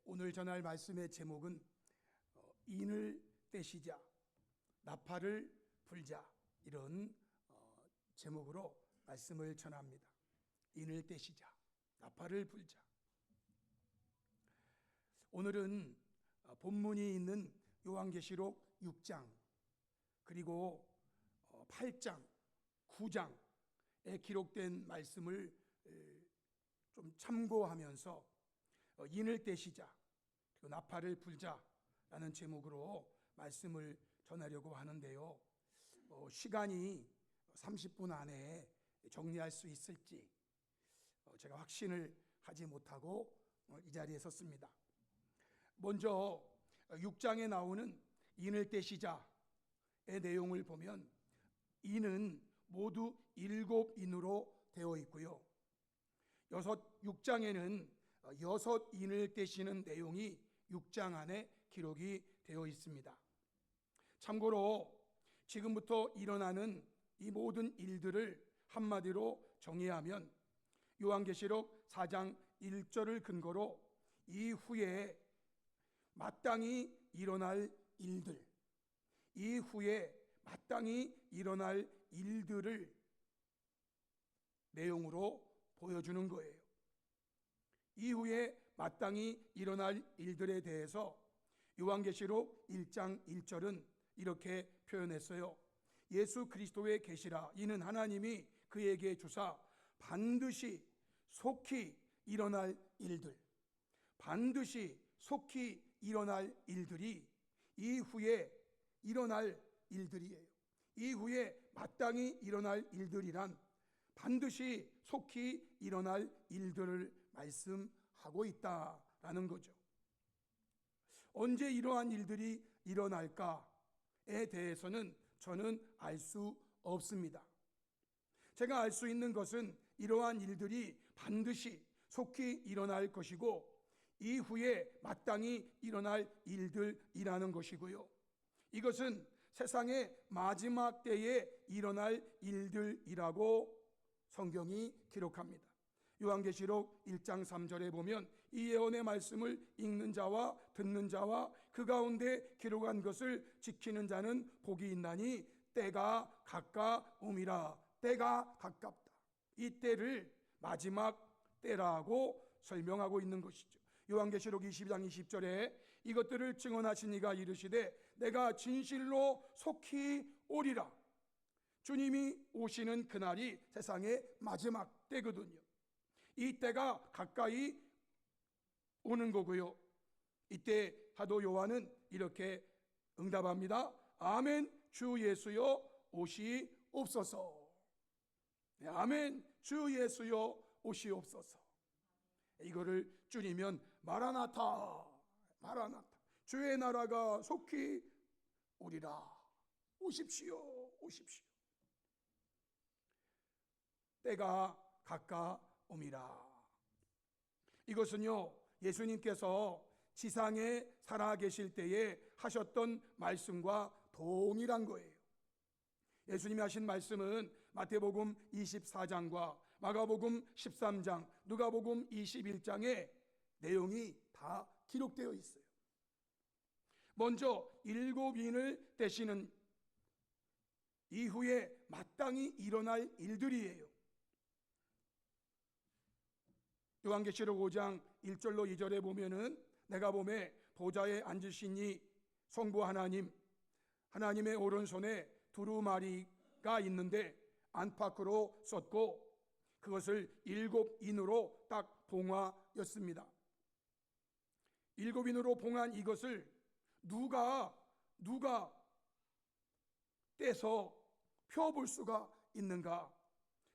오늘 전할 말씀의 제목은 인을 떼시자, 나팔을 불자, 이런 제목으로 말씀을 전합니다. 인을 떼시자, 나팔을 불자. 오늘은 본문이 있는 요한계시록 6장 그리고 8장, 9장에 기록된 말씀을 좀 참고하면서 인을 떼시자 그리고 나팔을 불자라는 제목으로 말씀을 전하려고 하는데요. 시간이 30분 안에 정리할 수 있을지 제가 확신을 하지 못하고 이 자리에 섰습니다. 먼저 6장에 나오는 인을 떼시자의 내용을 보면 인은 모두 7인으로 되어 있고요. 6장에는 6인을 떼시는 내용이 6장 안에 기록이 되어 있습니다. 참고로 지금부터 일어나는 이 모든 일들을 한마디로 정의하면 요한계시록 4장 1절을 근거로 이후에 마땅히 일어날 일들, 이후에 마땅히 일어날 일들을 내용으로 보여주는 거예요. 이후에 마땅히 일어날 일들에 대해서 요한계시록 1장 1절은 이렇게 표현했어요. 예수 그리스도의 계시라. 이는 하나님이 그에게 주사 반드시 속히 일어날 일들, 반드시 속히 일어날 일들이 이후에 일어날 일들이에요. 이후에 마땅히 일어날 일들이란 반드시 속히 일어날 일들을 말씀하고 있다라는 거죠. 언제 이러한 일들이 일어날까에 대해서는 저는 알 수 없습니다. 제가 알 수 있는 것은 이러한 일들이 반드시 속히 일어날 것이고 이후에 마땅히 일어날 일들이라는 것이고요. 이것은 세상의 마지막 때에 일어날 일들이라고 성경이 기록합니다. 요한계시록 1장 3절에 보면 이 예언의 말씀을 읽는 자와 듣는 자와 그 가운데 기록한 것을 지키는 자는 복이 있나니 때가 가까움이라. 때가 가깝다. 이 때를 마지막 때라고 설명하고 있는 것이죠. 요한계시록 22장 20절에 이것들을 증언하신 이가 이르시되 내가 진실로 속히 오리라. 주님이 오시는 그날이 세상의 마지막 때거든요. 이 때가 가까이 오는 거고요. 이때 사도 요한은 이렇게 응답합니다. 아멘. 주 예수여 오시옵소서. 아멘. 주 예수여 오시옵소서. 이거를 줄이면 마라나타, 마라나타. 주의 나라가 속히 오리라. 오십시오, 오십시오. 때가 가까움이라. 이것은요, 예수님께서 지상에 살아계실 때에 하셨던 말씀과 동일한 거예요. 예수님이 하신 말씀은 마태복음 24장과 마가복음 13장, 누가복음 21장에 내용이 다 기록되어 있어요. 먼저 7인을 떼시는 이후에 마땅히 일어날 일들이에요. 요한계시록 5장 1절로 2절에 보면은 내가 보매 보좌에 앉으신 이 성부 하나님, 하나님의 오른손에 두루마리가 있는데 안팎으로 썼고 그것을 7인으로 딱 봉하였습니다. 7인으로 봉한 이것을 누가 떼서 펴볼 수가 있는가?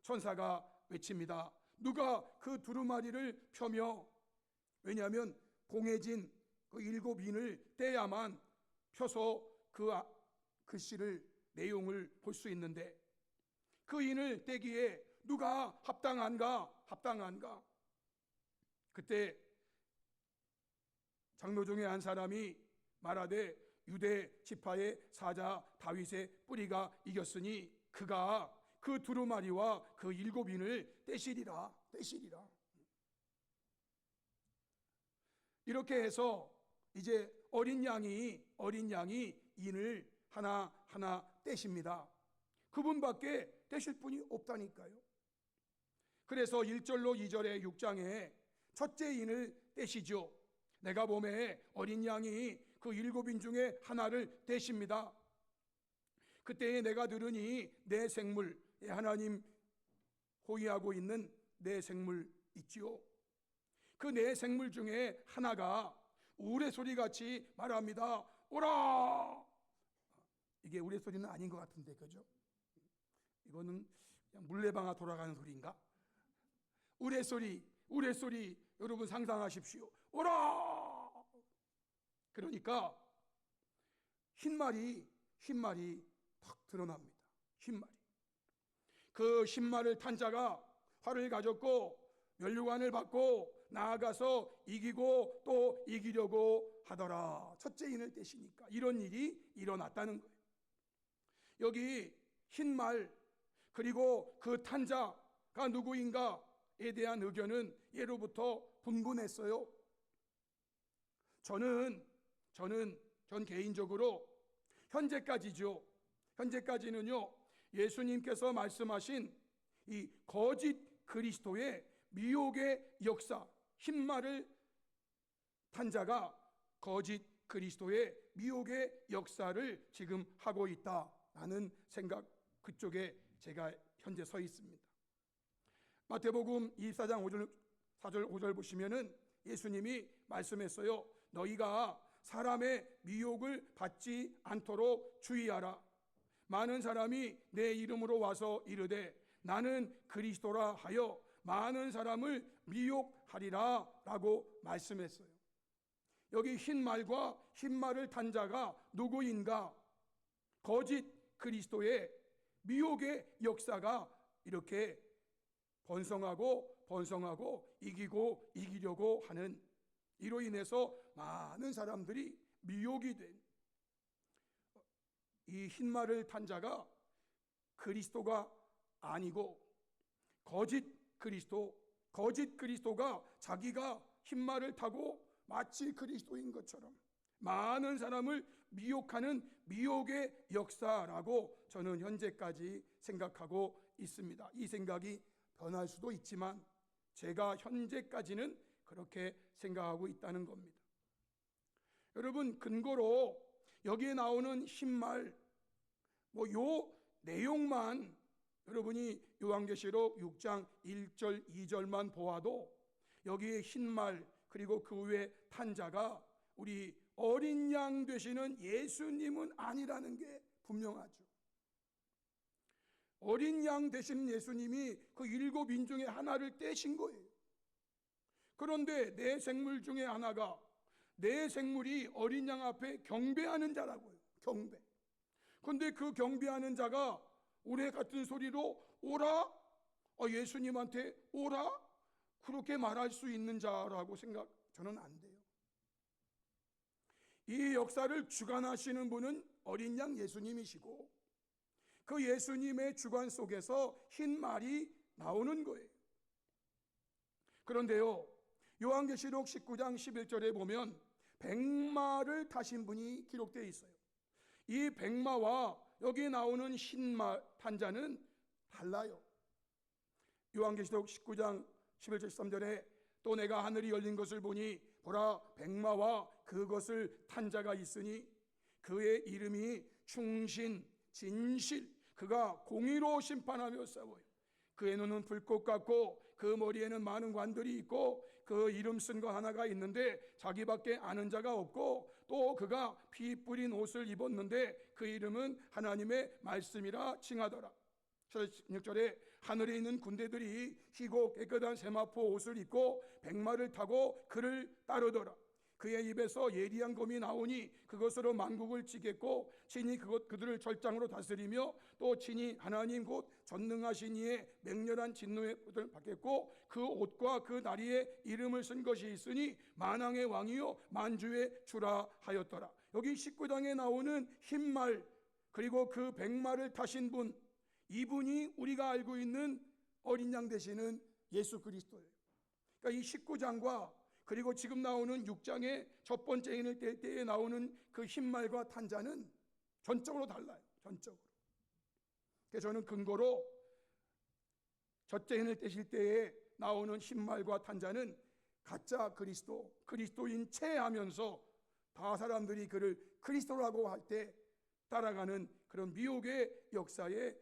천사가 외칩니다. 누가 그 두루마리를 펴며, 왜냐하면 봉해진 그 7인을 떼야만 펴서 그 글씨를 내용을 볼 수 있는데 그 인을 떼기에 누가 합당한가? 그때 장로 중에 한 사람이 말하되 유대 지파의 사자 다윗의 뿌리가 이겼으니 그가 그 두루마리와 그 7인을 떼시리라. 이렇게 해서 이제 어린 양이 인을 하나하나 떼십니다. 그분밖에 떼실 분이 없다니까요. 그래서 1절로 2절의 6장에 첫째 인을 떼시죠. 내가 봄에 어린 양이 그 7인 중에 하나를 떼십니다. 그때에 내가 들으니 내 생물, 하나님 호위하고 있는 내 생물 있지요. 그 내 생물 중에 하나가 우레소리같이 말합니다. 오라! 이게 우레소리는 아닌 것 같은데, 그죠? 이거는 그냥 물레방아 돌아가는 소리인가? 우레소리 여러분 상상하십시오. 오라! 그러니까 흰말이 탁 드러납니다. 흰말이. 그 흰말을 탄 자가 활을 가졌고 면류관을 받고 나아가서 이기고 또 이기려고 하더라. 첫째 인을 떼시니까 이런 일이 일어났다는 거예요. 여기 흰말 그리고 그 탄 자가 누구인가에 대한 의견은 예로부터 분분했어요. 저는 개인적으로 현재까지는요, 예수님께서 말씀하신 이 거짓 그리스도의 미혹의 역사, 흰말을 탄 자가 거짓 그리스도의 미혹의 역사를 지금 하고 있다라는 생각, 그쪽에 제가 현재 서 있습니다. 마태복음 24장 4절 5절 보시면은 예수님이 말씀했어요. 너희가 사람의 미혹을 받지 않도록 주의하라. 많은 사람이 내 이름으로 와서 이르되 나는 그리스도라 하여 많은 사람을 미혹하리라 라고 말씀했어요. 여기 흰말과 흰말을 탄 자가 누구인가? 거짓 그리스도의 미혹의 역사가 이렇게 번성하고 이기려고 하는, 이로 인해서 많은 사람들이 미혹이 된 이 흰말을 탄 자가 그리스도가 아니고 거짓 그리스도가 자기가 흰말을 타고 마치 그리스도인 것처럼 많은 사람을 미혹하는 미혹의 역사라고 저는 현재까지 생각하고 있습니다. 이 생각이 변할 수도 있지만 제가 현재까지는 그렇게 생각하고 있다는 겁니다. 여러분, 근거로 여기에 나오는 흰말 요 내용만 여러분이 요한계시록 6장 1절 2절만 보아도 여기에 흰말 그리고 그 외에 탄 자가 우리 어린 양 되시는 예수님은 아니라는 게 분명하죠. 어린 양 되시는 예수님이 그 7인 중에 하나를 떼신 거예요. 그런데 내 생물 중에 하나가, 내 생물이 어린 양 앞에 경배하는 자라고요. 경배. 그런데 그 경배하는 자가 우레 같은 소리로 오라? 예수님한테 오라? 그렇게 말할 수 있는 자라고 저는 안 돼요. 이 역사를 주관하시는 분은 어린 양 예수님이시고 그 예수님의 주관 속에서 흰 말이 나오는 거예요. 그런데요, 요한계시록 19장 11절에 보면 백마를 타신 분이 기록되어 있어요. 이 백마와 여기 나오는 흰말 탄 자는 달라요. 요한계시록 19장 11절 13절에 또 내가 하늘이 열린 것을 보니 보라 백마와 그것을 탄 자가 있으니 그의 이름이 충신 진실, 그가 공의로 심판하며 싸워요. 그의 눈은 불꽃 같고 그 머리에는 많은 관들이 있고 그 이름 쓴 거 하나가 있는데 자기밖에 아는 자가 없고 또 그가 피 뿌린 옷을 입었는데 그 이름은 하나님의 말씀이라 칭하더라. 16절에 하늘에 있는 군대들이 희고 깨끗한 세마포 옷을 입고 백마를 타고 그를 따르더라. 그의 입에서 예리한 검이 나오니 그것으로 만국을 치겠고 친히 그들을 절장으로 다스리며 또 친히 하나님 곧 전능하신 이의 맹렬한 진노의 옷을 받겠고 그 옷과 그 다리에 이름을 쓴 것이 있으니 만왕의 왕이요 만주의 주라 하였더라. 여기 19장에 나오는 흰말 그리고 그 백마를 타신 분, 이분이 우리가 알고 있는 어린 양 되시는 예수 그리스도예요. 그러니까 이 19장과 그리고 지금 나오는 6장의 첫 번째 인을 뗄 때에 나오는 그 흰말과 탄자는 전적으로 달라요. 전적으로. 그래서 저는 근거로 첫째 인을 떼실 때에 나오는 흰말과 탄자는 가짜 그리스도인 체하면서 다 사람들이 그를 그리스도라고 할 때 따라가는 그런 미혹의 역사의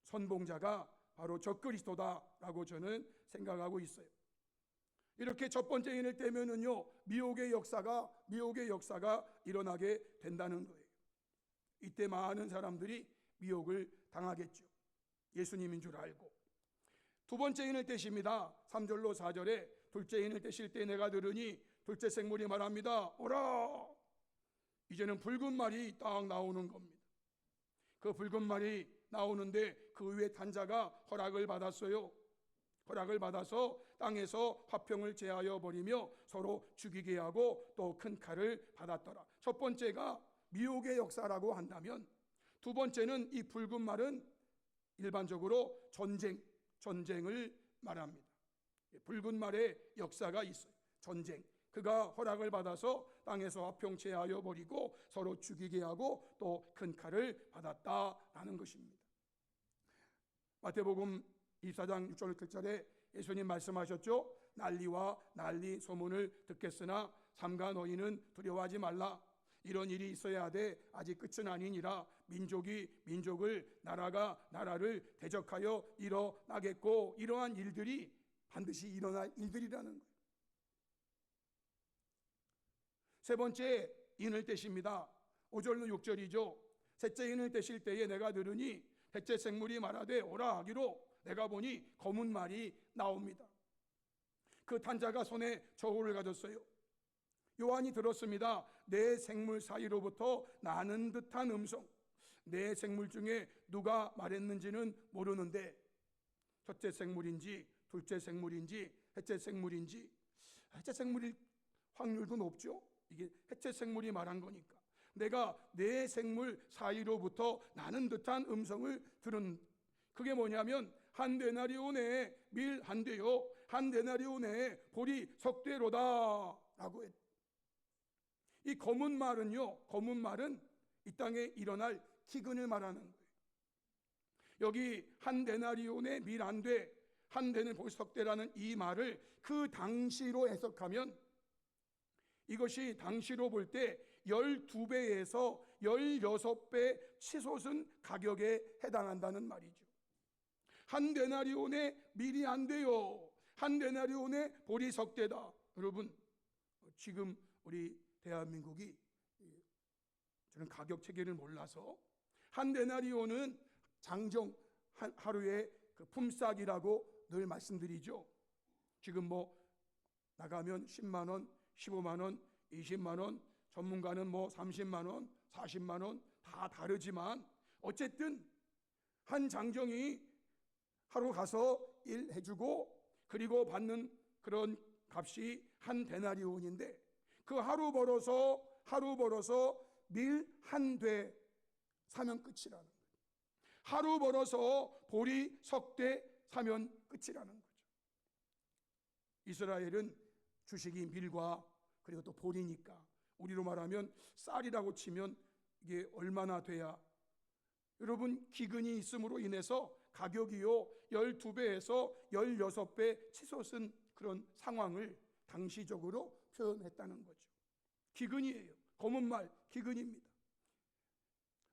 선봉자가 바로 적그리스도다라고 저는 생각하고 있어요. 이렇게 첫 번째 인을 떼면은요, 미혹의 역사가 일어나게 된다는 거예요. 이때 많은 사람들이 미혹을 당하겠죠. 예수님인 줄 알고. 두 번째 인을 떼십니다. 3절로 4절에 둘째 인을 떼실 때 내가 들으니 둘째 생물이 말합니다. 오라! 이제는 붉은 말이 딱 나오는 겁니다. 그 붉은 말이 나오는데 그 위에 탄자가 허락을 받았어요. 허락을 받아서 땅에서 화평을 제하여 버리며 서로 죽이게 하고 또 큰 칼을 받았더라. 첫 번째가 미혹의 역사라고 한다면, 두 번째는 이 붉은 말은 일반적으로 전쟁을 말합니다. 붉은 말의 역사가 있어요. 전쟁. 그가 허락을 받아서 땅에서 화평 제하여 버리고 서로 죽이게 하고 또 큰 칼을 받았다라는 것입니다. 마태복음 24장 6절 7절에 예수님 말씀하셨죠. 난리 소문을 듣겠으나 삼가 너희는 두려워하지 말라. 이런 일이 있어야 하되 아직 끝은 아니니라. 민족이 민족을, 나라가 나라를 대적하여 일어나겠고, 이러한 일들이 반드시 일어날 일들이라는 거예요. 세 번째 인을 떼십니다. 5절로 6절이죠. 셋째 인을 떼실 때에 내가 들으니 셋째 생물이 말하되 오라 하기로 내가 보니 검은 말이 나옵니다. 그 탄자가 손에 저울을 가졌어요. 요한이 들었습니다. 네 생물 사이로부터 나는 듯한 음성. 네 생물 중에 누가 말했는지는 모르는데 첫째 생물인지 둘째 생물인지 셋째 생물인지, 셋째 생물일 확률도 높죠. 이게 셋째 생물이 말한 거니까. 내가 네 생물 사이로부터 나는 듯한 음성을 들은, 그게 뭐냐면 한 데나리온에 밀 한 대요, 한 데나리온에 보리 석대로다 라고 했. 이 검은 말은 이 땅에 일어날 기근을 말하는 거예요. 여기 한 데나리온에 밀 한 대, 한 대는 보리 석대라는 이 말을 그 당시로 해석하면 이것이 당시로 볼 때 12배에서 16배 치솟은 가격에 해당한다는 말이죠. 한 데나리온에 밀이 한 대요, 한 데나리온에 보리 석대다. 여러분, 지금 우리 대한민국이 저는 가격 체계를 몰라서 한 데나리온은 장정 하루의 그 품삯이라고 늘 말씀드리죠. 지금 뭐 나가면 10만 원, 15만 원, 20만 원, 전문가는 뭐 30만 원, 40만 원 다 다르지만 어쨌든 한 장정이 하루 가서 일해주고 그리고 받는 그런 값이 한 데나리온인데, 그 하루 벌어서 밀 한 대 사면 끝이라는 거예요. 하루 벌어서 보리 석대 사면 끝이라는 거죠. 이스라엘은 주식이 밀과 그리고 또 보리니까, 우리로 말하면 쌀이라고 치면 이게 얼마나 돼야, 여러분, 기근이 있음으로 인해서 가격이요 12배에서 16배 치솟은 그런 상황을 당시적으로 표현했다는 거죠. 기근이에요. 검은 말 기근입니다.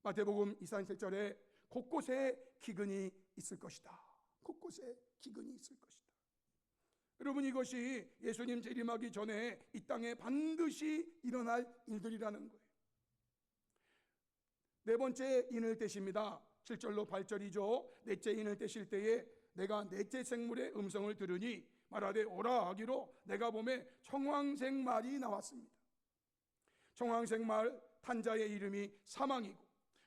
마태복음 24장 7절에 곳곳에 기근이 있을 것이다. 곳곳에 기근이 있을 것이다. 여러분, 이것이 예수님 재림하기 전에 이 땅에 반드시 일어날 일들이라는 거예요. 네 번째 인을 떼십니다. 7절로 8절이죠. 넷째 인을 떼실 때에 내가 넷째 생물의 음성을 들으니 말하되 오라 하기로 내가 보매 청황색 말이 나왔습니다. 청황색 말 탄자의 이름이 사망이고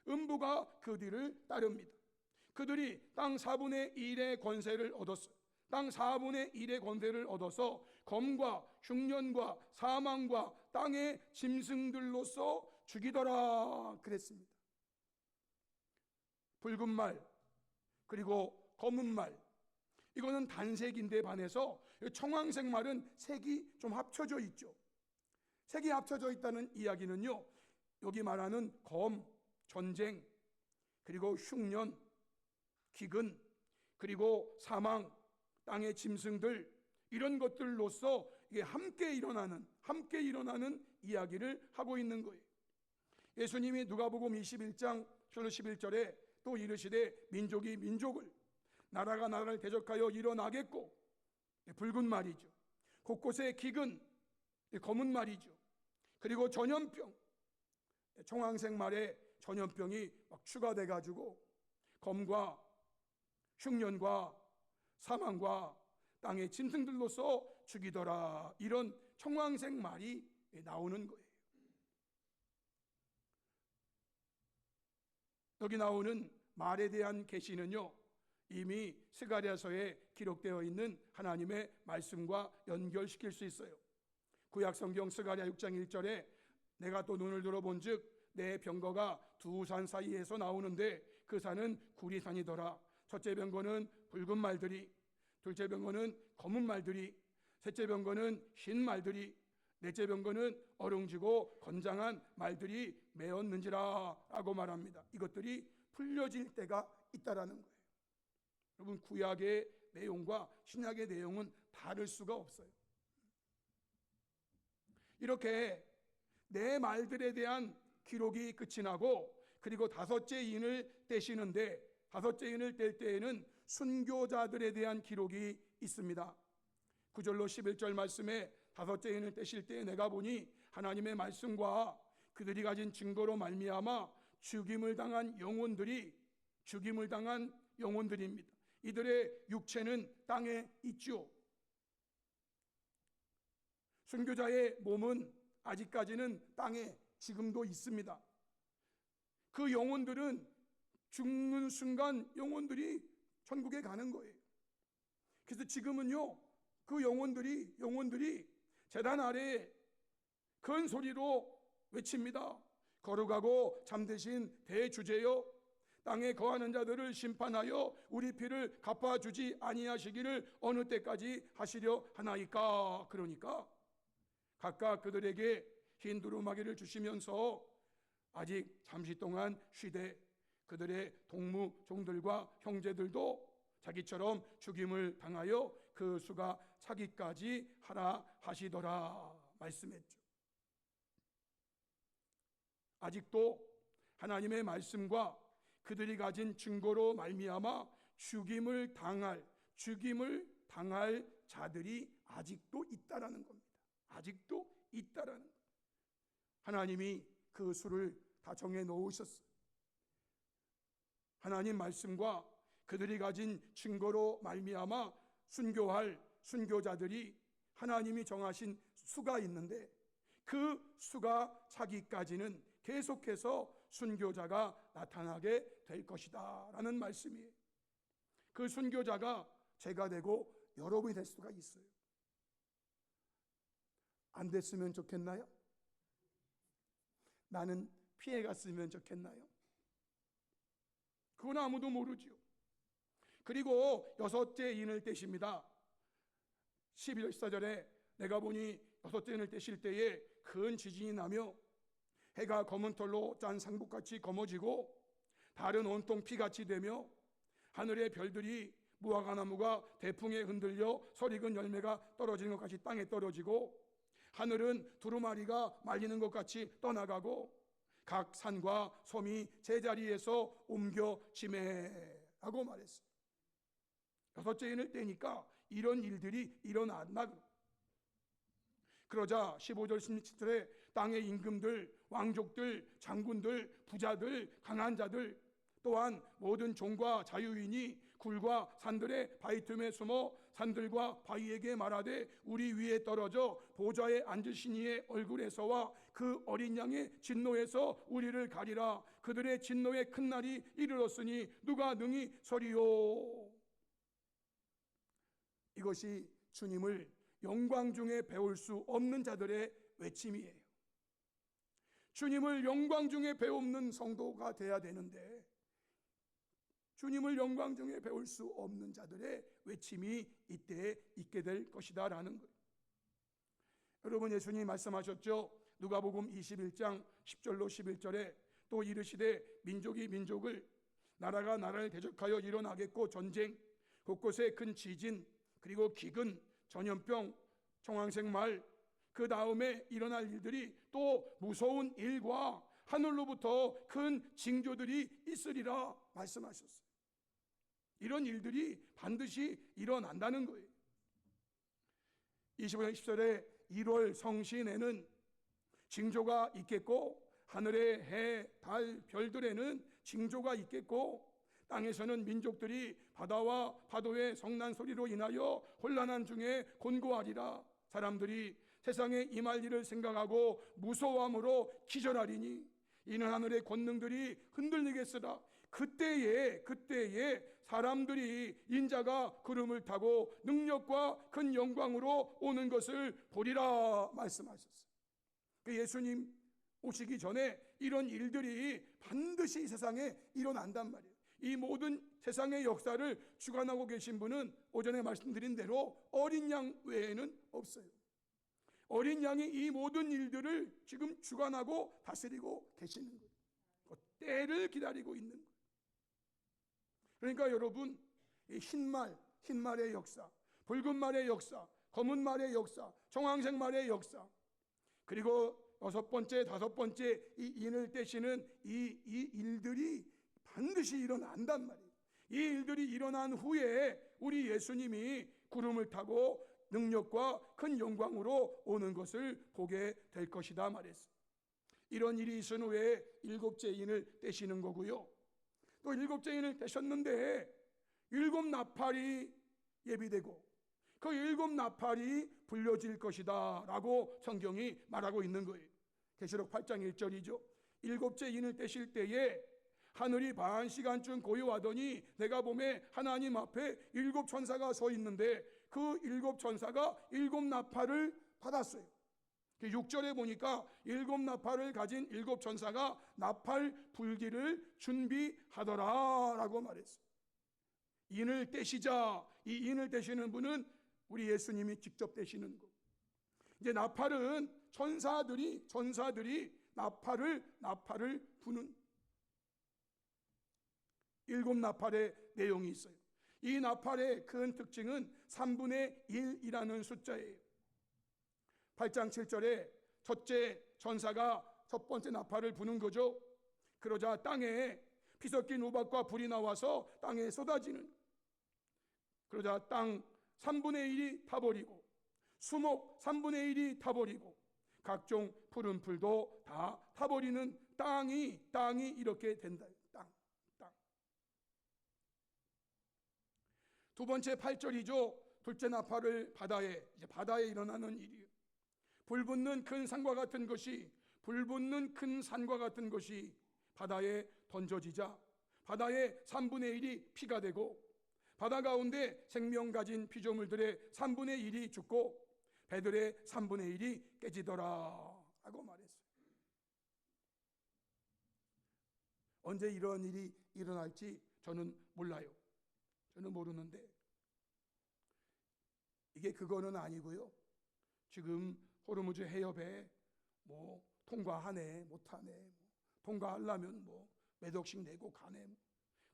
음부가 그 뒤를 따릅니다. 그들이 땅 4분의 1의 권세를 얻었어요. 땅 4분의 1의 권세를 얻어서 검과 흉년과 사망과 땅의 짐승들로서 죽이더라 그랬습니다. 붉은 말 그리고 검은 말, 이거는 단색인데 반해서 청황색 말은 색이 좀 합쳐져 있죠. 색이 합쳐져 있다는 이야기는요, 여기 말하는 검, 전쟁, 그리고 흉년, 기근, 그리고 사망, 땅의 짐승들, 이런 것들로서 이게 함께 일어나는 이야기를 하고 있는 거예요. 예수님이 누가복음 21장 11절에 또 이르시되 민족이 민족을, 나라가 나라를 대적하여 일어나겠고, 붉은 말이죠. 곳곳에 기근, 검은 말이죠. 그리고 전염병, 청황색 말에 전염병이 막 추가돼 가지고 검과 흉년과 사망과 땅의 짐승들로서 죽이더라, 이런 청황색 말이 나오는 거예요. 여기 나오는 말에 대한 계시는요, 이미 스가랴서에 기록되어 있는 하나님의 말씀과 연결시킬 수 있어요. 구약성경 스가랴 6장 1절에 내가 또 눈을 들어본즉 내 병거가 두 산 사이에서 나오는데 그 산은 구리산이더라. 첫째 병거는 붉은 말들이, 둘째 병거는 검은 말들이, 셋째 병거는 흰 말들이, 넷째 병거는 어룽지고 건장한 말들이 메었는지라 라고 말합니다. 이것들이 풀려질 때가 있다라는 거예요. 여러분, 구약의 내용과 신약의 내용은 다를 수가 없어요. 이렇게 네 말들에 대한 기록이 끝이 나고, 그리고 다섯째 인을 떼시는데, 다섯째 인을 뗄 때에는 순교자들에 대한 기록이 있습니다. 9절로 11절 말씀에 다섯째 인을 떼실 때 내가 보니 하나님의 말씀과 그들이 가진 증거로 말미암아 죽임을 당한 영혼들입니다. 이들의 육체는 땅에 있죠. 순교자의 몸은 아직까지는 땅에 지금도 있습니다. 그 영혼들은 죽는 순간 영혼들이 천국에 가는 거예요. 그래서 지금은요, 그 영혼들이 제단 아래에 큰 소리로 외칩니다. 거룩하고 참되신 대주제여, 땅에 거하는 자들을 심판하여 우리 피를 갚아주지 아니하시기를 어느 때까지 하시려 하나이까. 그러니까 각각 그들에게 흰 두루마기를 주시면서 아직 잠시 동안 쉬되 그들의 동무 종들과 형제들도 자기처럼 죽임을 당하여 그 수가 차기까지 하라 하시더라 말씀했죠. 아직도 하나님의 말씀과 그들이 가진 증거로 말미암아 죽임을 당할 자들이 아직도 있다라는 겁니다. 아직도 있다라는 겁니다. 하나님이 그 수를 다 정해 놓으셨어요. 하나님 말씀과 그들이 가진 증거로 말미암아 순교할 순교자들이 하나님이 정하신 수가 있는데, 그 수가 차기까지는 계속해서 순교자가 나타나게 될 것이다 라는 말씀이에요. 그 순교자가 제가 되고 여러분이 될 수가 있어요. 안 됐으면 좋겠나요? 나는 피해갔으면 좋겠나요? 그건 아무도 모르지요. 그리고 여섯째 인을 떼십니다. 12절 14절에 내가 보니 여섯째 인을 떼실 때에 큰 지진이 나며 해가 검은 털로 짠 상복같이 검어지고 달은 온통 피같이 되며 하늘의 별들이 무화과나무가 대풍에 흔들려 설익은 열매가 떨어지는 것 같이 땅에 떨어지고 하늘은 두루마리가 말리는 것 같이 떠나가고 각 산과 섬이 제자리에서 옮겨지매라고 말했어요. 여섯째 인을 떼니까 이런 일들이 일어났나. 그러자 15절 16절에 땅의 임금들, 왕족들, 장군들, 부자들, 강한 자들, 또한 모든 종과 자유인이 굴과 산들의 바위 틈에 숨어 산들과 바위에게 말하되 우리 위에 떨어져 보좌에 앉으신 이의 얼굴에서와 그 어린 양의 진노에서 우리를 가리라. 그들의 진노의 큰 날이 이르렀으니 누가 능히 서리요. 이것이 주님을 영광 중에 배울 수 없는 자들의 외침이에요. 주님을 영광 중에 배우는 성도가 돼야 되는데 주님을 영광 중에 배울 수 없는 자들의 외침이 이때 있게 될 것이다 라는 거예요. 여러분, 예수님이 말씀하셨죠. 누가복음 21장 10절로 11절에 또 이르시되 민족이 민족을, 나라가 나라를 대적하여 일어나겠고 전쟁, 곳곳에 큰 지진, 그리고 기근, 전염병, 청황색말, 그 다음에 일어날 일들이 또 무서운 일과 하늘로부터 큰 징조들이 있으리라 말씀하셨어요. 이런 일들이 반드시 일어난다는 거예요. 25장 10절에 1월 성신에는 징조가 있겠고 하늘의 해, 달, 별들에는 징조가 있겠고 땅에서는 민족들이 바다와 파도의 성난 소리로 인하여 혼란한 중에 곤고하리라. 사람들이 세상에 임할 일을 생각하고 무서워함으로 기절하리니 이는 하늘의 권능들이 흔들리겠으라. 그때에 사람들이 인자가 구름을 타고 능력과 큰 영광으로 오는 것을 보리라 말씀하셨어요. 예수님 오시기 전에 이런 일들이 반드시 이 세상에 일어난단 말이에요. 이 모든 세상의 역사를 주관하고 계신 분은 오전에 말씀드린 대로 어린 양 외에는 없어요. 어린 양이 이 모든 일들을 지금 주관하고 다스리고 계시는 거예요. 그 때를 기다리고 있는 거예요. 그러니까 여러분, 이 흰말의 역사, 붉은 말의 역사, 검은 말의 역사, 청황색 말의 역사, 그리고 6번째, 5번째 이 인을 떼시는 이 일들이 반드시 일어난단 말이에요. 이 일들이 일어난 후에 우리 예수님이 구름을 타고 능력과 큰 영광으로 오는 것을 보게 될 것이다 말했어요. 이런 일이 있은 후에 7째 인을 떼시는 거고요. 또 7째 인을 떼셨는데 7 나팔이 예비되고 그 7 나팔이 불려질 것이다 라고 성경이 말하고 있는 거예요. 계시록 8장 1절이죠. 7째 인을 떼실 때에 하늘이 반 시간쯤 고요하더니 내가 보매 하나님 앞에 7 천사가 서 있는데 그 7 천사가 7 나팔을 받았어요. 6절에 보니까 7 나팔을 가진 7 천사가 나팔 불기를 준비하더라 라고 말했어요. 인을 떼시자. 이 인을 떼시는 분은 우리 예수님이 직접 떼시는 거. 이제 나팔은 천사들이 나팔을 부는 7 나팔의 내용이 있어요. 이 나팔의 큰 특징은 3분의 1이라는 숫자예요. 8장 7절에 첫째 천사가 첫 번째 나팔을 부는 거죠. 그러자 땅에 피 섞인 우박과 불이 나와서 땅에 쏟아지는, 그러자 땅 3분의 1이 타버리고 수목 3분의 1이 타버리고 각종 푸른 풀도 다 타버리는 땅이 이렇게 된다. 땅. 두 번째 8절이죠. 둘째 나팔을 바다에 일어나는 일이에요. 불붙는 큰 산과 같은 것이 바다에 던져지자 바다의 3분의 1이 피가 되고 바다 가운데 생명 가진 피조물들의 3분의 1이 죽고 배들의 3분의 1이 깨지더라 라고 말했어요. 언제 이런 일이 일어날지 저는 몰라요. 저는 모르는데 이게 그거는 아니고요. 지금 호르무즈 해협에 통과하네 못하네, 통과하려면 몇 억씩 내고 가네.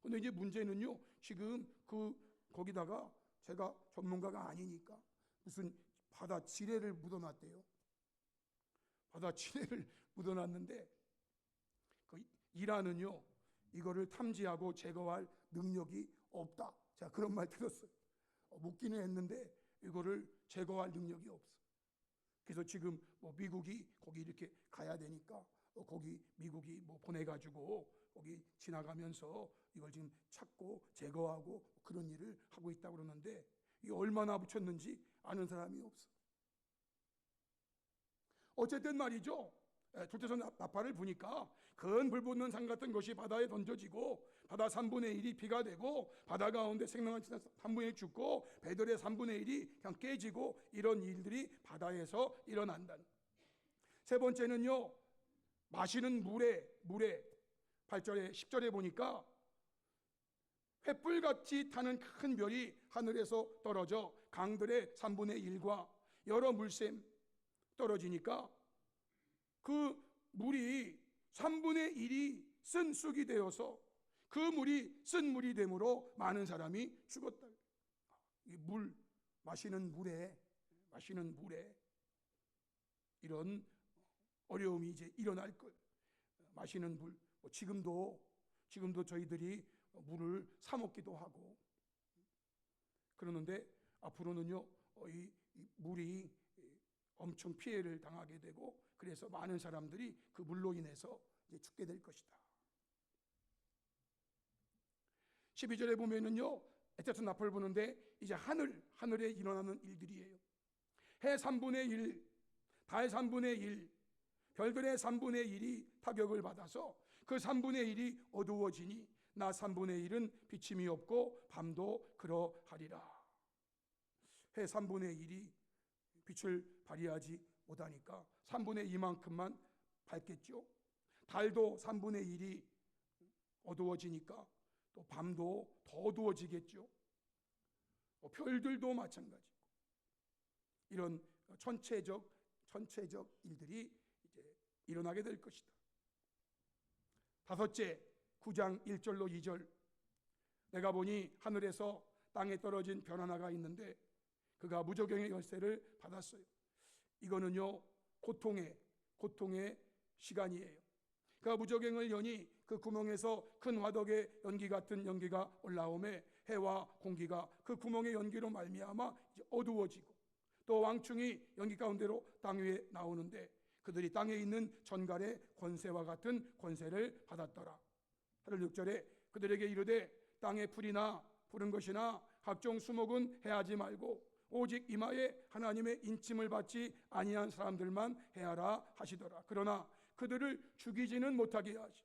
근데 이제 문제는요, 지금 거기다가 제가 전문가가 아니니까 무슨 바다 지뢰를 묻어놨대요. 바다 지뢰를 묻어놨는데 그 이란은요 이거를 탐지하고 제거할 능력이 없다. 제가 그런 말 들었어요. 묻기는 했는데 이거를 제거할 능력이 없어. 그래서 지금 미국이 거기 이렇게 가야 되니까 거기 미국이 보내가지고 거기 지나가면서 이걸 지금 찾고 제거하고 그런 일을 하고 있다고 그러는데 이게 얼마나 붙였는지 아는 사람이 없어. 어쨌든 말이죠. 둘째서 나팔을 부니까 큰 불붙는 산 같은 것이 바다에 던져지고 바다 3분의 1이 피가 되고 바다 가운데 생명한 3분의 1 죽고 배들의 3분의 1이 그냥 깨지고 이런 일들이 바다에서 일어난다는. 세 번째는요, 마시는 물에 8절에 10절에 보니까 횃불같이 타는 큰 별이 하늘에서 떨어져 강들의 3분의 1과 여러 물샘 떨어지니까 그 물이 3분의 1이 쓴 쑥이 되어서 그 물이 쓴 물이 되므로 많은 사람이 죽었다. 이 물, 마시는 물에 이런 어려움이 이제 일어날 것. 마시는 물, 지금도 저희들이 물을 사 먹기도 하고 그러는데 앞으로는요 이 물이 엄청 피해를 당하게 되고 그래서 많은 사람들이 그 물로 인해서 이제 죽게 될 것이다. 12절에 보면은요 에테스 나팔을 부는데 이제 하늘에 일어나는 일들이에요. 해 3분의 1, 달 3분의 1, 별들의 3분의 1이 타격을 받아서 그 3분의 1이 어두워지니 낮 3분의 1은 비침이 없고 밤도 그러하리라. 해 3분의 1이 빛을 발휘하지 못하니까 3분의 2만큼만 밝겠죠. 달도 3분의 1이 어두워지니까 또 밤도 더 어두워지겠죠. 별들도 마찬가지고 이런 전체적 일들이 이제 일어나게 될 것이다. 다섯째, 9장 1절로 2절. 내가 보니 하늘에서 땅에 떨어진 별 하나가 있는데 그가 무저갱의 열쇠를 받았어요. 이거는요 고통의 시간이에요. 그가 무저갱을 여니 그 구멍에서 큰 화덕의 연기 같은 연기가 올라오매 해와 공기가 그 구멍의 연기로 말미암아 이제 어두워지고 또 왕충이 연기 가운데로 땅 위에 나오는데 그들이 땅에 있는 전갈의 권세와 같은 권세를 받았더라. 8절 6절에 그들에게 이르되 땅에 풀이나 푸른 것이나 각종 수목은 해하지 말고 오직 이마에 하나님의 인침을 받지 아니한 사람들만 해하라 하시더라. 그러나 그들을 죽이지는 못하게 하시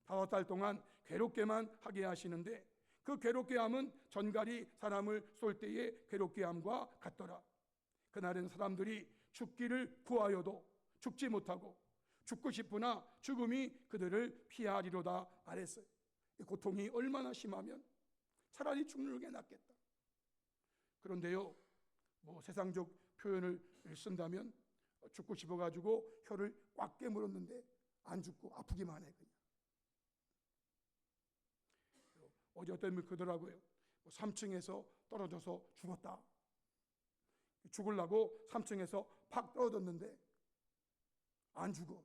5달 동안 괴롭게만 하게 하시는데 그 괴롭게 함은 전갈이 사람을 쏠 때의 괴롭게 함과 같더라. 그날은 사람들이 죽기를 구하여도 죽지 못하고 죽고 싶으나 죽음이 그들을 피하리로다 말했어요. 이 고통이 얼마나 심하면 차라리 죽는 게 낫겠다. 그런데요 세상적 표현을 쓴다면 죽고 싶어가지고 혀를 꽉 깨물었는데 안 죽고 아프기만 해 그냥. 어제 어떤 분이 그러더라고요. 3층에서 떨어져서 죽었다. 죽으려고 3층에서 팍 떨어졌는데 안 죽어.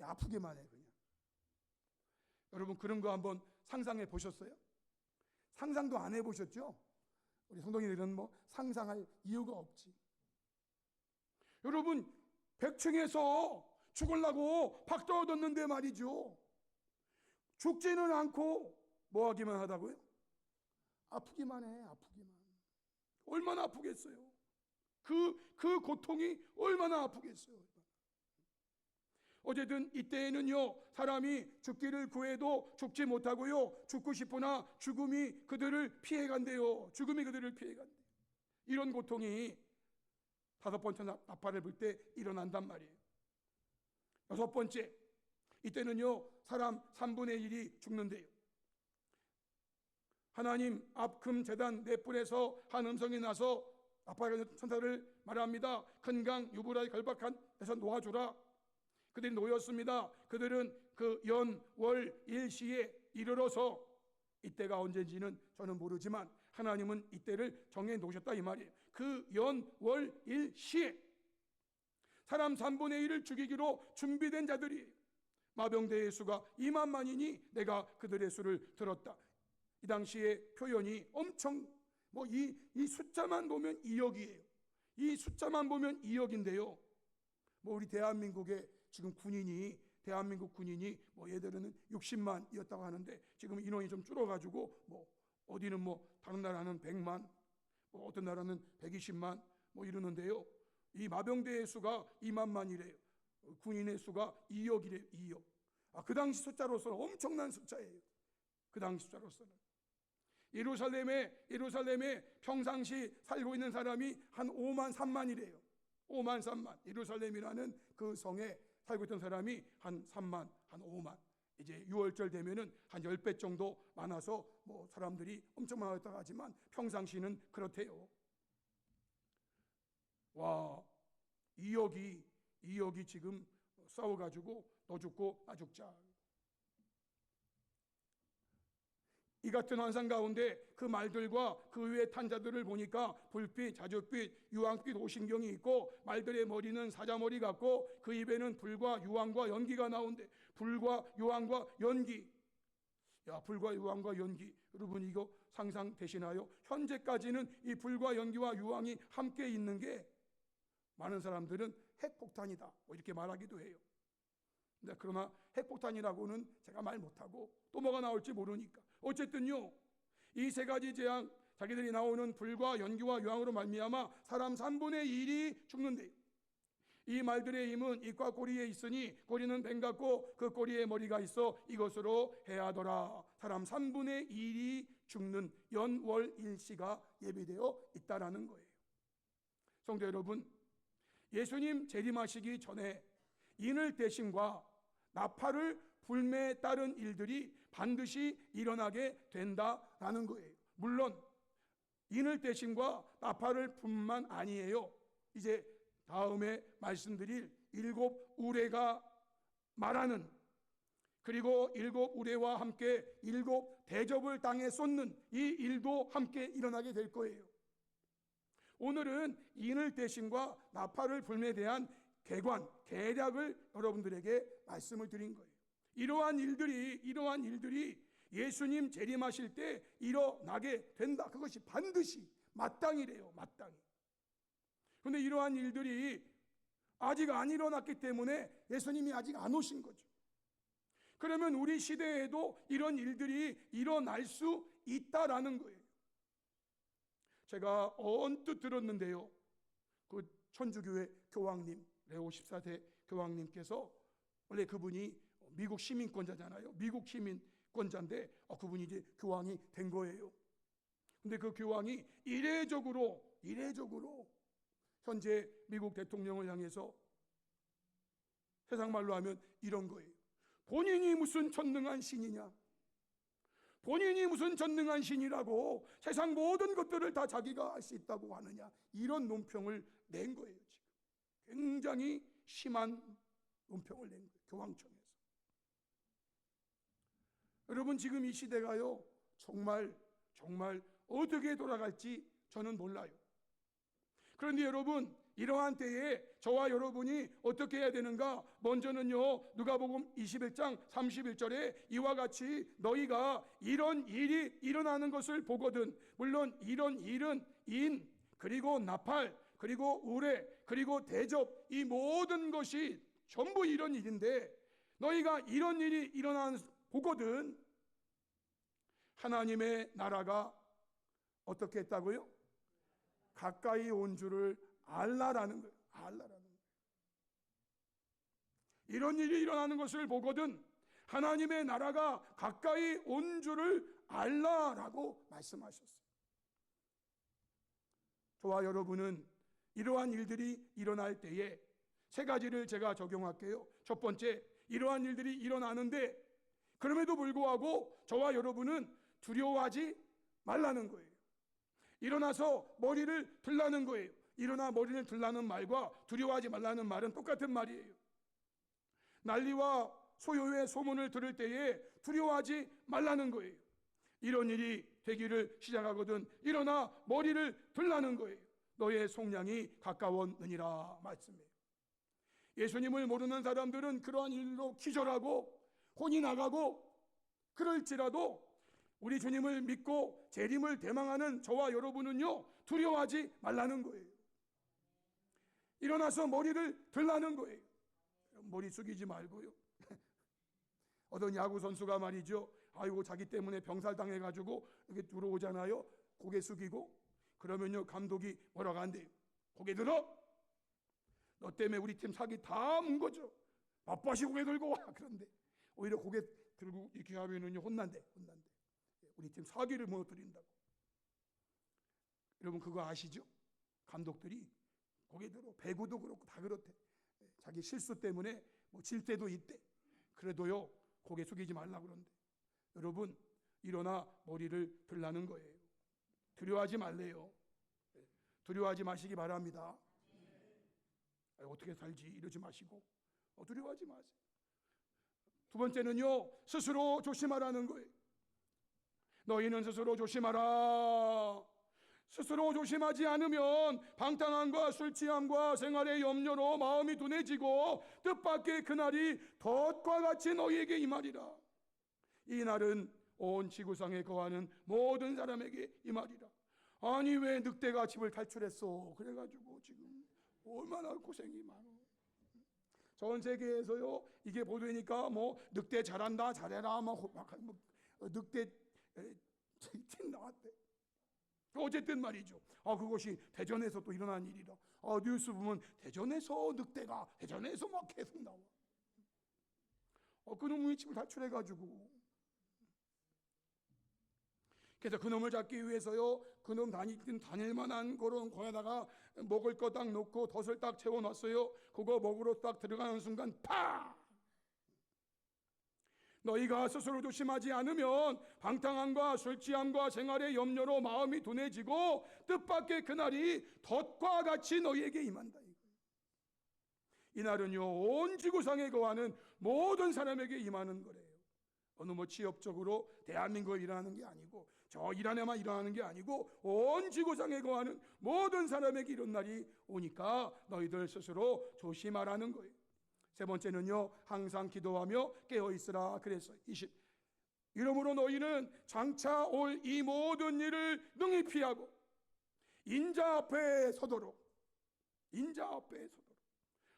아프기만 해 그냥. 여러분 그런 거 한번 상상해 보셨어요? 상상도 안 해보셨죠? 우리 성도님들은 상상할 이유가 없지. 여러분 100층에서 죽으려고 팍 떨어졌는데 말이죠. 죽지는 않고 뭐 하기만 하다고요? 아프기만 해. 얼마나 아프겠어요? 그 고통이 얼마나 아프겠어요? 어쨌든 이때에는요 사람이 죽기를 구해도 죽지 못하고요 죽고 싶으나 죽음이 그들을 피해간대요. 이런 고통이 5번째 나팔을 불 때 일어난단 말이에요. 6번째, 이때는요 사람 3분의 1이 죽는데요. 하나님 앞 금 제단 네 뿔에서 한 음성이 나서 나팔 천사를 말합니다. 큰 강 유브라데 결박한 데서 놓아주라. 그들이 놓였습니다. 그들은 그 연, 월, 일시에 이르러서 이때가 언제인지는 저는 모르지만 하나님은 이때를 정해 놓으셨다 이 말이에요. 그 연, 월, 일시에 사람 3분의 1을 죽이기로 준비된 자들이 마병대의 수가 2만만이니 내가 그들의 수를 들었다. 이 당시의 표현이 엄청 이 숫자만 보면 2억이에요. 이 숫자만 보면 2억인데요. 우리 대한민국의 지금 대한민국 군인이 예전에는 60만이었다고 하는데 지금 인원이 좀 줄어가지고 어디는 다른 나라는 100만, 어떤 나라는 120만 이러는데요. 이 마병대의 수가 2만만이래요. 군인의 수가 2억이래요. 2억. 그 당시 숫자로서는 엄청난 숫자예요. 그 당시 숫자로서는. 예루살렘에 평상시 살고 있는 사람이 한 5만 3만이래요. 5만 3만. 예루살렘이라는 그 성에 살고 있던 사람이 한 3만, 한 5만. 이제 6월절 되면은 한 10배 정도 많아서 뭐 사람들이 엄청 많았다고 하지만 평상시는 그렇대요. 와, 2억이 지금 싸워가지고 너 죽고 나 죽자. 이 같은 환상 가운데 그 말들과 그 위의 탄자들을 보니까 불빛, 자줏빛, 유황빛 오신경이 있고 말들의 머리는 사자머리 같고 그 입에는 불과 유황과 연기가 나온대. 불과 유황과 연기. 야, 불과 유황과 연기. 여러분 이거 상상되시나요? 현재까지는 이 불과 연기와 유황이 함께 있는 게 많은 사람들은 핵폭탄이다 뭐 이렇게 말하기도 해요. 근데 그러나 핵폭탄이라고는 제가 말 못하고 또 뭐가 나올지 모르니까 어쨌든요, 이 세 가지 재앙, 자기들이 나오는 불과 연기와 유황으로 말미암아 사람 3분의 1이 죽는데요. 이 말들의 힘은 입과 꼬리에 있으니 꼬리는 뱀 같고 그 꼬리에 머리가 있어 이것으로 해하더라. 사람 3분의 1이 죽는 연월일시가 예비되어 있다라는 거예요. 성도 여러분, 예수님 재림하시기 전에 인을 대신과 나팔을 불매에 따른 일들이 반드시 일어나게 된다라는 거예요. 물론 인을 대신과 나팔을 뿐만 아니에요. 이제 다음에 말씀드릴 7 우레가 말하는, 그리고 7 우레와 함께 7 대접을 땅에 쏟는 이 일도 함께 일어나게 될 거예요. 오늘은 인을 대신과 나팔을 불매에 대한 계략을 여러분들에게 말씀을 드린 거예요. 이러한 일들이 예수님 재림하실 때 일어나게 된다. 그것이 반드시 마땅이래요. 마땅히. 그런데 이러한 일들이 아직 안 일어났기 때문에 예수님이 아직 안 오신 거죠. 그러면 우리 시대에도 이런 일들이 일어날 수 있다라는 거예요. 제가 언뜻 들었는데요, 그 천주교회 교황님, 레오 14세 교황님께서, 원래 그분이 미국 시민권자잖아요. 미국 시민권자인데 그분이 이제 교황이 된 거예요. 근데 그 교황이 이례적으로 현재 미국 대통령을 향해서 세상 말로 하면 이런 거예요. 본인이 무슨 전능한 신이냐? 본인이 무슨 전능한 신이라고 세상 모든 것들을 다 자기가 할 수 있다고 하느냐? 이런 논평을 낸 거예요. 지금 굉장히 심한 논평을 낸 거예요. 교황청에서. 여러분, 지금 이 시대가요, 정말 어떻게 돌아갈지 저는 몰라요. 그런데 여러분, 이러한 때에 저와 여러분이 어떻게 해야 되는가? 먼저는요, 누가복음 21장 31절에 이와 같이 너희가 이런 일이 일어나는 것을 보거든. 물론 이런 일은 인, 그리고 나팔, 그리고 우레, 그리고 대접, 이 모든 것이 전부 이런 일인데 너희가 이런 일이 일어나는 보거든. 하나님의 나라가 어떻게 했다고요? 가까이 온 줄을 알라라는 거예요. 알라라는 거예요. 이런 일이 일어나는 것을 보거든 하나님의 나라가 가까이 온 줄을 알라라고 말씀하셨어요. 저와 여러분은 이러한 일들이 일어날 때에 세 가지를 제가 적용할게요. 첫 번째, 이러한 일들이 일어나는데 그럼에도 불구하고 저와 여러분은 두려워하지 말라는 거예요. 일어나서 머리를 들라는 거예요. 일어나 머리를 들라는 말과 두려워하지 말라는 말은 똑같은 말이에요. 난리와 소요의 소문을 들을 때에 두려워하지 말라는 거예요. 이런 일이 되기를 시작하거든 일어나 머리를 들라는 거예요. 너의 속량이 가까웠느니라 말씀이에요. 예수님을 모르는 사람들은 그러한 일로 기절하고 혼이 나가고, 그럴지라도 우리 주님을 믿고 재림을 대망하는 저와 여러분은요, 두려워하지 말라는 거예요. 일어나서 머리를 들라는 거예요. 머리 숙이지 말고요. 어떤 야구 선수가 말이죠, 아이고 자기 때문에 병살당해가지고 이렇게 들어오잖아요. 고개 숙이고 그러면요, 감독이 뭐라고 한대요? 고개 들어. 너 때문에 우리 팀 사기 다 문 거죠. 바빠시 고개 들고 와. 그런데 오히려 고개 들고 이렇게 하면은요, 혼난대. 우리 팀 사기를 무너뜨린다고. 여러분 그거 아시죠? 감독들이 고개 들어. 배구도 그렇고 다 그렇대. 자기 실수 때문에 뭐 질 때도 있대. 그래도요, 고개 숙이지 말라 그런데 여러분 일어나 머리를 들라는 거예요. 두려워하지 말래요. 두려워하지 마시기 바랍니다. 어떻게 살지 이러지 마시고 두려워하지 마세요. 두 번째는요, 스스로 조심하라는 거예요. 너희는 스스로 조심하라. 스스로 조심하지 않으면 방탕함과 술취함과 생활의 염려로 마음이 둔해지고 뜻밖의 그날이 덫과 같이 너희에게 임하리라. 이 날은 온 지구상에 거하는 모든 사람에게 임하리라. 아니 왜 늑대가 집을 탈출했어? 그래가지고 지금 얼마나 고생이 많아. 전 세계에서요 이게 보도되니까 뭐 늑대 잘한다 잘해라 막 늑대 팀 나왔대. 어쨌든 말이죠. 그것이 대전에서 또 일어난 일이라. 뉴스 보면 대전에서 늑대가 대전에서 막 계속 나와. 그놈의 집을 탈출해가지고. 그래서 그놈을 잡기 위해서요 그놈 다닐 만한 그런 거에다가 먹을 거 딱 놓고 덫을 딱 채워놨어요. 그거 먹으러 딱 들어가는 순간 팍! 너희가 스스로 조심하지 않으면 방탕함과 술취함과 생활의 염려로 마음이 둔해지고 뜻밖의 그날이 덫과 같이 너희에게 임한다. 이날은요 온 지구상에 거하는 모든 사람에게 임하는 거래요. 어느 취업적으로 대한민국에 일어나는 게 아니고 저 이란에만 일어나는 게 아니고 온 지구상에 거하는 모든 사람에게 이런 날이 오니까 너희들 스스로 조심하라는 거예요. 세 번째는요, 항상 기도하며 깨어있으라 그랬어요. 이러므로 너희는 장차 올 이 모든 일을 능히 피하고 인자 앞에 서도록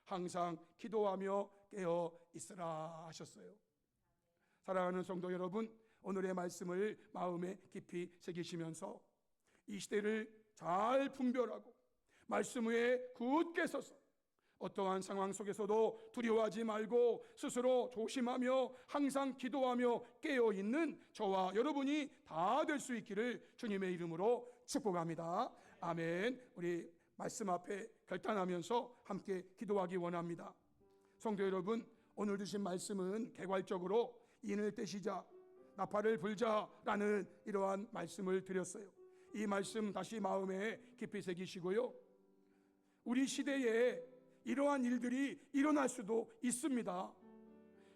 항상 기도하며 깨어있으라 하셨어요. 사랑하는 성도 여러분, 오늘의 말씀을 마음에 깊이 새기시면서 이 시대를 잘 분별하고 말씀 위에 굳게 서서 어떠한 상황 속에서도 두려워하지 말고 스스로 조심하며 항상 기도하며 깨어있는 저와 여러분이 다 될 수 있기를 주님의 이름으로 축복합니다. 아멘. 우리 말씀 앞에 결단하면서 함께 기도하기 원합니다. 성도 여러분, 오늘 주신 말씀은 개괄적으로 인을 떼시자 나팔을 불자라는 이러한 말씀을 드렸어요. 이 말씀 다시 마음에 깊이 새기시고요. 우리 시대에 이러한 일들이 일어날 수도 있습니다.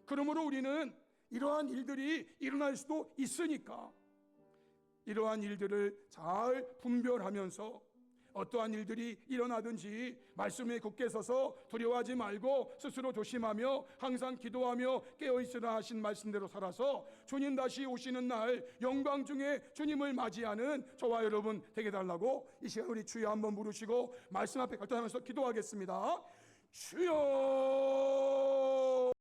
그러므로 우리는 이러한 일들이 일어날 수도 있으니까 이러한 일들을 잘 분별하면서 어떠한 일들이 일어나든지 말씀에 굳게 서서 두려워하지 말고 스스로 조심하며 항상 기도하며 깨어있으라 하신 말씀대로 살아서 주님 다시 오시는 날 영광 중에 주님을 맞이하는 저와 여러분 되게 달라고 이 시간 우리 주여 한번 부르시고 말씀 앞에 결단하면서 기도하겠습니다. 주여